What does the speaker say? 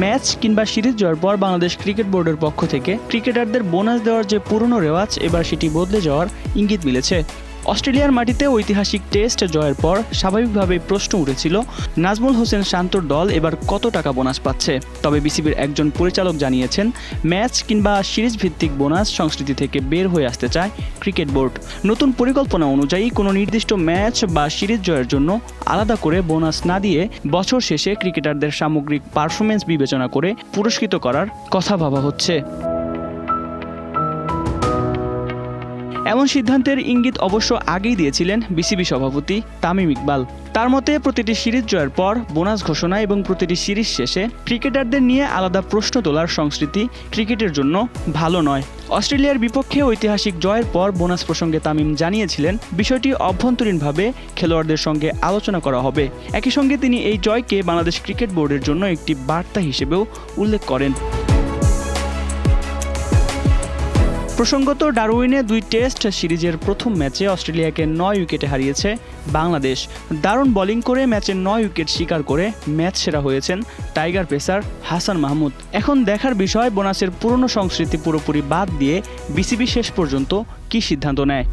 Match কিংবা series জয়ের পর বাংলাদেশ ক্রিকেট বোর্ডের পক্ষ থেকে ক্রিকেটারদের বোনাস দেওয়ার যে পুরনো রেওয়াজ এবার সেটি বদলে যাওয়ার ইঙ্গিত মিলেছে। অস্ট্রেলিয়ার মাটিতে ঐতিহাসিক টেস্ট জয়ের পর স্বাভাবিকভাবেই প্রশ্ন উঠেছিল নাজমুল হোসেন শান্তর দল এবার কত টাকা বোনাস পাচ্ছে। তবে বিসিবির একজন পরিচালক জানিয়েছেন, ম্যাচ কিংবা সিরিজ ভিত্তিক বোনাস সংস্কৃতি থেকে বের হয়ে আসতে চায় ক্রিকেট বোর্ড। নতুন পরিকল্পনা অনুযায়ী কোনো নির্দিষ্ট ম্যাচ বা সিরিজ জয়ের জন্য আলাদা করে বোনাস না দিয়ে বছর শেষে ক্রিকেটারদের সামগ্রিক পারফরমেন্স বিবেচনা করে পুরস্কৃত করার কথা ভাবা হচ্ছে। এমন সিদ্ধান্তের ইঙ্গিত অবশ্য আগেই দিয়েছিলেন বিসিবি সভাপতি তামিম ইকবাল। তার মতে প্রতিটি সিরিজ জয়ের পর বোনাস ঘোষণা এবং প্রতিটি সিরিজ শেষে ক্রিকেটারদের নিয়ে আলাদা প্রশ্ন তোলার সংস্কৃতি ক্রিকেটের জন্য ভালো নয়। অস্ট্রেলিয়ার বিপক্ষে ঐতিহাসিক জয়ের পর বোনাস প্রসঙ্গে তামিম জানিয়েছিলেন, বিষয়টি অভ্যন্তরীণভাবে খেলোয়াড়দের সঙ্গে আলোচনা করা হবে। একই সঙ্গে তিনি এই জয়কে বাংলাদেশ ক্রিকেট বোর্ডের জন্য একটি বার্তা হিসেবেও উল্লেখ করেন। প্রসঙ্গত, ডারউইনে 2 টেস্ট সিরিজের প্রথম ম্যাচে অস্ট্রেলিয়াকে 9 উইকেটে হারিয়েছে বাংলাদেশ। দারুণ বোলিং করে ম্যাচে 9 উইকেট শিকার করে ম্যাচ সেরা হয়েছেন টাইগার পেসার হাসান মাহমুদ। এখন দেখার বিষয় বোনাসের পুরনো সংস্কৃতি পুরোপুরি বাদ দিয়ে বিসিবি শেষ পর্যন্ত কী সিদ্ধান্ত নেয়।